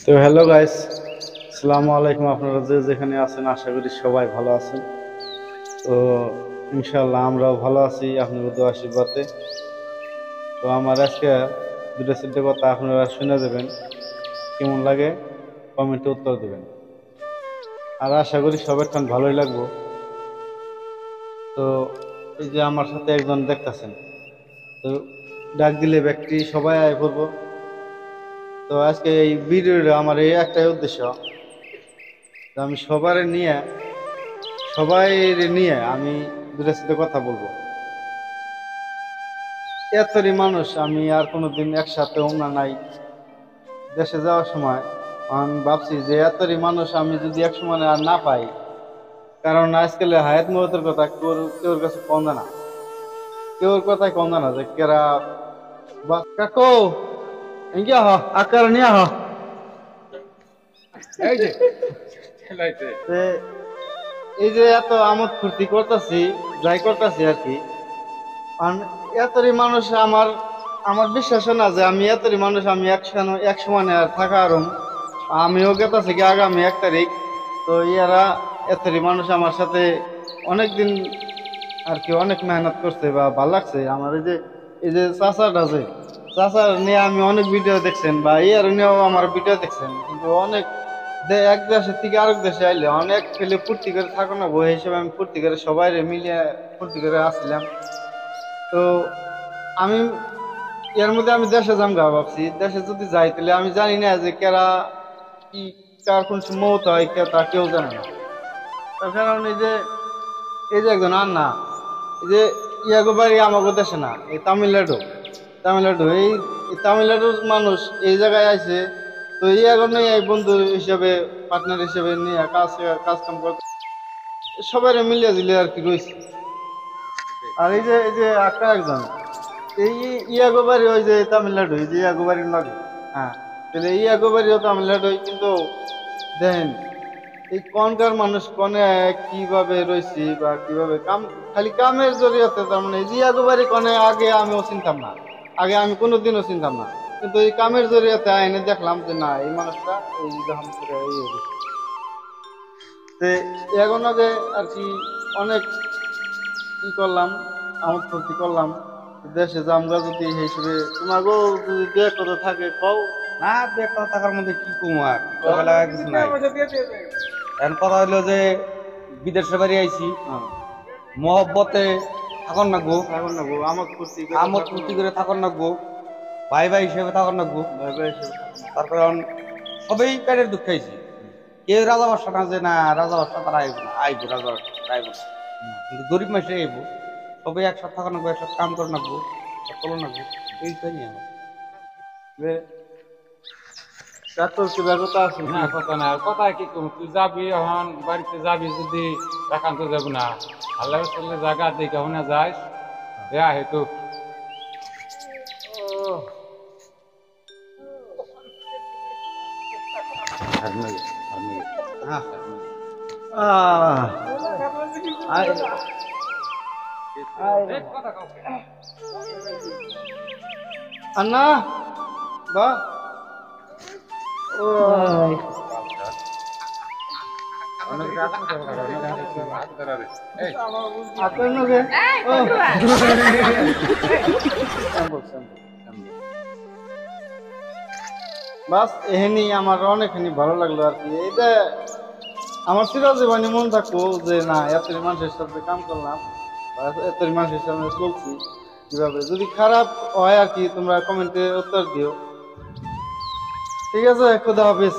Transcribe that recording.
তো hello guys, আসসালামু আলাইকুম। আপনারা যে যেখানে আছেন আশা করি সবাই ভালো আছেন। তো ইনশাল্লাহ আমরাও ভালো আছি আপনাদের দোয়া আশীর্বাদে। তো আমার আজকে দুটো চারটে কথা আপনারা শুনে দেবেন, কেমন লাগে কমেন্টে উত্তর দেবেন। আর আশা করি সবার খান ভালোই লাগবো। তো এই যে আমার সাথে একজন দেখতেছেন, তো ডাক দিলে ব্যক্তি সবাই আয় পড়বো। তো আজকে এই ভিডিওটা আমার এই একটাই উদ্দেশ্য, আমি সবাই নিয়ে আমি দুটার সাথে কথা বলবো। এতই মানুষ, আমি আর কোনোদিন একসাথে ওনা নাই। দেশে যাওয়ার সময় আমি ভাবছি যে এতই মানুষ আমি যদি এক সময় আর না পাই, কারণ আজকাল হায়াত মহতের কথা কেউর কাছে কম জানা, কেউর কথাই কম জানা যে কেরা বা কাকো ইঙ্গিয়া হ আকার নিয়ে হ। এই যে এত আমোদ ফুর্তি করতেছি, যাই করতেছি আর কি, এতই মানুষ আমার আমার বিশ্বাস না যে আমি এতই মানুষ আমি এক সমানে আর থাকা আরম। আমিও গেতাছি কি আগামী 1 তারিখ। তো ইয়ারা এতই মানুষ আমার সাথে অনেক দিন আর কি অনেক মেহনত করছে বা ভাল লাগছে আমার। এই যে চাচাটা আছে, চাচার নিয়ে আমি অনেক ভিডিও দেখছেন বা ইয়ার নিয়েও আমার ভিডিও দেখছেন, কিন্তু অনেক এক দেশের থেকে আরেক দেশে আইলে অনেক খেলে ফুর্তি করে থাকো না, বই হিসেবে আমি ফুর্তি করে সবাই মিলিয়ে ফুর্তি করে আসছিলাম। তো আমি এর মধ্যে আমি দেশে যামগা ভাবছি, দেশে যদি যাই তাহলে আমি জানি না যে কেরা কি কার কোন মৌত হয় তা কেউ জানে না। তার কারণ এই যে একজন আর না, এই যে ইয়াগো বাড়ি আমাগো দেশে না, এই তামিলনাড়ু। এই তামিলনাড়ুর মানুষ এই জায়গায় আছে। তো ইয়াগো নেই এই বন্ধু হিসেবে পার্টনার হিসেবে নিয়ে কাজ কাম করতে সবাই মিলিয়ে দিলে আর কি রয়েছে। আর এই যে একটা একজন এই ইয়াগো বাড়ি ওই যে তামিলনাড়ু, এই যে ইয়াগো বাড়ির লাগে। হ্যাঁ, তাহলে ইয়াগো বাড়িও তামিলনাড়ু, কিন্তু দেখেন এই কনকার মানুষ কনে কিভাবে রয়েছি বা কিভাবে কাম, খালি কামের জরিয়াতে। তার মানে এই যে ইয়াগো বাড়ি কনে আগে আমিও চিনতাম না, আগে আমি কোনোদিনও চিনতাম না, কিন্তু এই কামের জরিয়াতে আইনে দেখলাম যে না, এই মানুষটা এই যখন করে এখন আগে আর কি অনেক কি করলাম, আমোদ ফুর্তি করলাম। দেশে জামগা যদি এই হিসেবে তোমাকেও যদি দু এক কথা থাকে কও। না, দু একটা টাকার মধ্যে কি কমার কিছু নাই। এখন কথা হইলো যে বিদেশে বাড়ি আইছি, মহব্বতে থাকন নাগবো, আমোদ ফুর্তি করে থাকন নাগবো, ভাই ভাই হিসেবে থাকন নাগবো। তার কারণ সবাই পেটের দুঃখ খাইছি। কেউ রাজা বাসা না যে না রাজা বাসা তারা আইব না, আইব রাজা বাসা আইব না, কিন্তু গরিব মাসে আইব। সবাই একসাথে থাকা নাগবো, একসাথে কাম করে নাগবো, চলো নাগবো, এইটাই নিয়ে আমার। না কথা না, কথা কি কম, তুই যাবি এখন বাড়িতে যাবি, যদি একান্ত যাব না আল্লাহ চললে জায়গা দেখে হনে যাস দেয়া হেতু। আন্না বা বাস এহেনি আমার অনেকখানি ভালো লাগলো আর কি। এইটা আমার চিরজীবনে মন থাকবো যে না এতই মানুষের সাথে কাম করলাম বা এতই মানুষের সামনে চলছি কিভাবে। যদি খারাপ হয় আর কি তোমরা কমেন্টে উত্তর দিও। ঠিক আছে, খুদা হাফিজ।